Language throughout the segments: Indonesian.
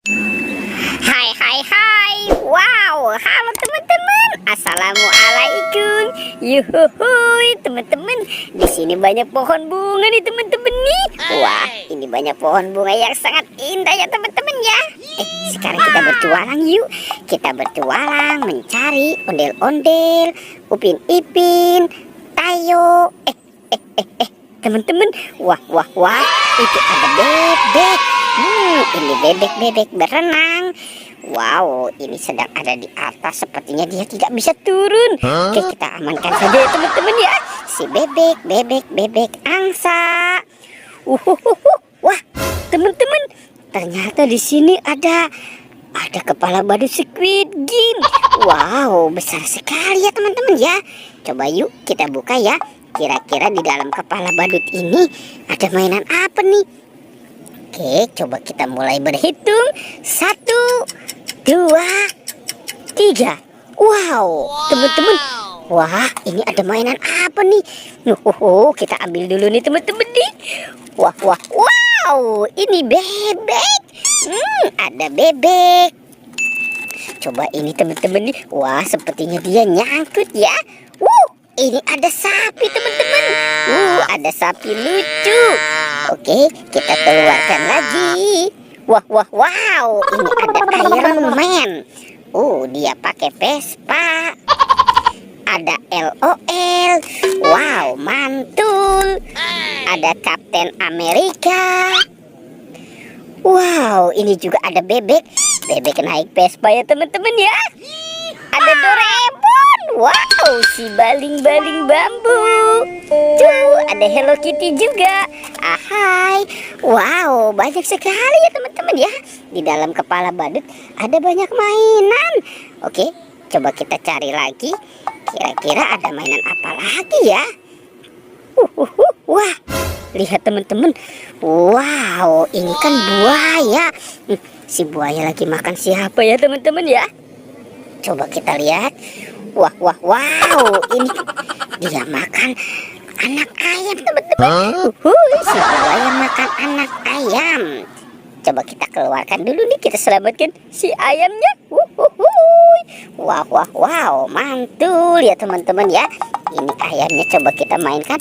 Hai hai hai. Wow, halo teman-teman. Assalamualaikum. Yuhuhui teman-teman. Di sini banyak pohon bunga nih teman-teman nih. Wah, ini banyak pohon bunga yang sangat indah ya teman-teman ya. Sekarang kita bertualang yuk. Kita bertualang mencari ondel-ondel, Upin Ipin, Tayo. Teman-teman. Wah. Itu ada bebek. Ini bebek berenang. Wow, ini sedang ada di atas. Sepertinya dia tidak bisa turun. Oke, kita amankan saja ya teman-teman ya. Si bebek angsa. Wah, teman-teman, ternyata di sini ada kepala badut Squid Game. Wow, besar sekali ya teman-teman ya. Coba yuk kita buka ya. Kira-kira di dalam kepala badut ini ada mainan apa nih? Oke, coba kita mulai berhitung. 1, 2, 3. Wow, teman-teman. Wah, ini ada mainan apa nih? Kita ambil dulu nih teman-teman nih. Wow, ini bebek. Ada bebek. Coba ini teman-teman nih. Wah, sepertinya dia nyangkut ya. Ini ada sapi teman-teman. Ada sapi lucu. Oke, kita keluarkan lagi. Wow, ini ada Iron Man. Dia pakai Vespa. Ada LOL. Wow, mantul. Ada Kapten Amerika. Wow, ini juga ada bebek. Bebek naik Vespa ya teman-teman ya. Ada Doraemon. Wow, si baling-baling bambu. Tuh, ada Hello Kitty juga. Ahai. Wow, banyak sekali ya teman-teman ya. Di dalam kepala badut ada banyak mainan. Oke, coba kita cari lagi. Kira-kira ada mainan apa lagi ya? Wah, lihat teman-teman. Wow, ini kan buaya. Si buaya lagi makan siapa ya teman-teman ya? Coba kita lihat. Wow, ini dia makan anak ayam teman-teman. Si buaya makan anak ayam. Coba kita keluarkan dulu nih, kita selamatkan si ayamnya. Wow, mantul ya teman-teman ya. Ini ayamnya coba kita mainkan.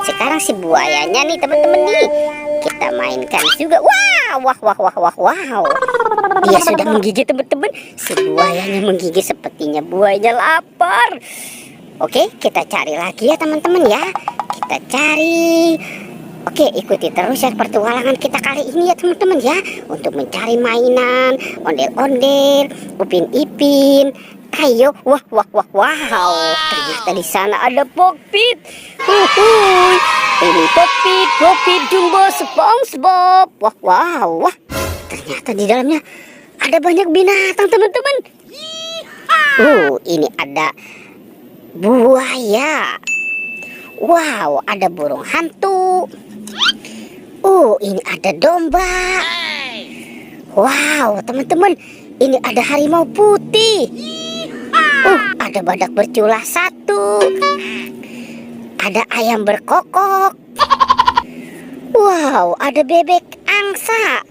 Sekarang si buayanya nih teman-teman nih. Kita mainkan juga. Wow. Dia sudah menggigit teman-teman. Si buayanya menggigit, sepertinya buayanya lapar. Oke, kita cari lagi ya teman-teman ya. Kita cari. Oke, ikuti terus ya pertualangan kita kali ini ya teman-teman ya. Untuk mencari mainan, ondel-ondel, Upin Ipin, Tayo. Wow. Ternyata di sana ada Popit. Ini Popit Jumbo SpongeBob. Wah. Ternyata di dalamnya ada banyak binatang teman-teman. Ini ada buaya. Wow, ada burung hantu. Ini ada domba. Wow, teman-teman, ini ada harimau putih. Ada badak bercula 1. Ada ayam berkokok. Wow, ada bebek angsa.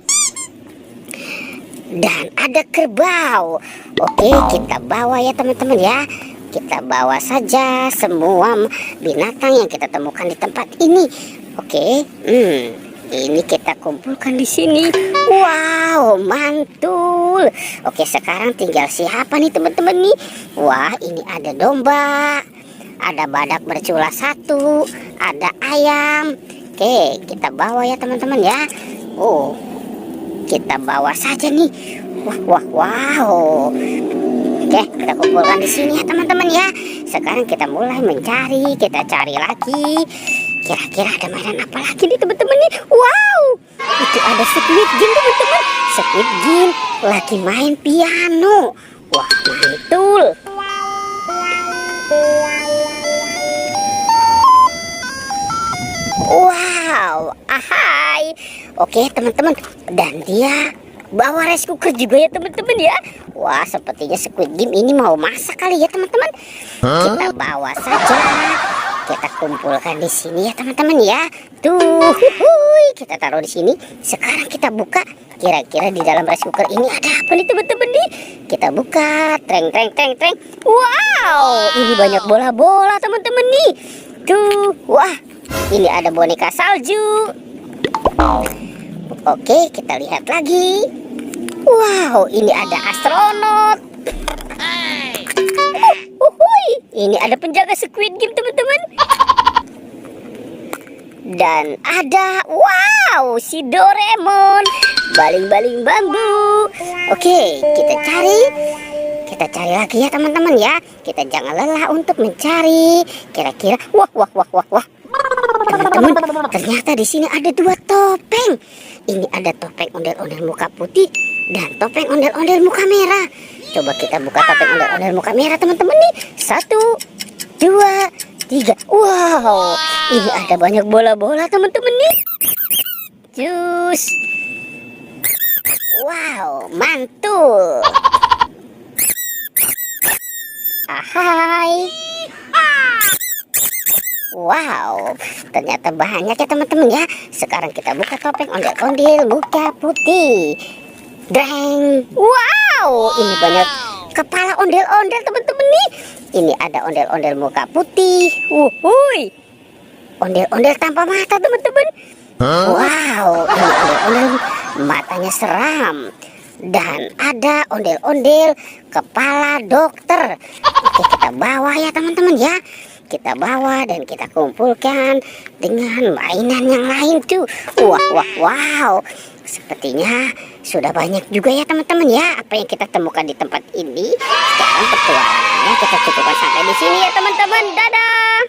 Dan ada kerbau. Oke, kita bawa ya teman-teman ya. Kita bawa saja semua binatang yang kita temukan di tempat ini. Oke, ini kita kumpulkan di sini. Wow, mantul. Oke, sekarang tinggal siapa nih teman-teman nih? Wah, ini ada domba. Ada badak bercula 1. Ada ayam. Oke, kita bawa ya teman-teman ya. Kita bawa saja nih. Wow. Oke, kita kumpulkan di sini ya teman-teman ya. Sekarang kita mulai mencari. Kita cari lagi. Kira-kira ada mainan apa lagi nih teman-teman nih? Wow, itu ada Squid Game teman-teman. Squid Game lagi main piano. Wah, mantul. Wow, ahai. Oke teman-teman, dan dia bawa rice cooker juga ya teman-teman ya. Wah, sepertinya Squid Game ini mau masak kali ya teman-teman. Kita bawa saja. kita kumpulkan di sini ya teman-teman ya. Tuh, kita taruh di sini. Sekarang kita buka. Kira-kira di dalam rice cooker ini ada apa nih teman-teman nih? Kita buka. Treng. Wow, ini banyak bola-bola teman-teman nih. Tuh, wah, ini ada boneka salju. Oke, kita lihat lagi. Wow, ini ada astronot. Ini ada penjaga Squid Game teman-teman. Dan ada, wow, si Doraemon. Baling-baling bambu. Oke, kita cari lagi ya teman-teman ya. Kita jangan lelah untuk mencari. Kira-kira, wah. Teman-teman, ternyata di sini ada 2 topeng. Ini ada topeng ondel-ondel muka putih dan topeng ondel-ondel muka merah. Coba kita buka topeng ondel-ondel muka merah teman-teman nih. 1, 2, 3. Wow, ini ada banyak bola-bola teman-teman nih. Jus. Wow, mantul. Ahai. Wow, ternyata banyak ya teman-teman ya. Sekarang kita buka topeng ondel-ondel muka putih. Dreng. Wow, ini banyak kepala ondel-ondel teman-teman nih. Ini ada ondel-ondel muka putih. Wuhui. Ondel-ondel tanpa mata teman-teman. Wow, ini ondel-ondel matanya seram. Dan ada ondel-ondel kepala dokter. Oke, kita bawa ya teman-teman ya. Kita bawa dan kita kumpulkan dengan mainan yang lain tuh. Wow. Sepertinya sudah banyak juga ya teman-teman ya apa yang kita temukan di tempat ini. Sekarang petualangannya kita cukupkan sampai di sini ya teman-teman. Dadah.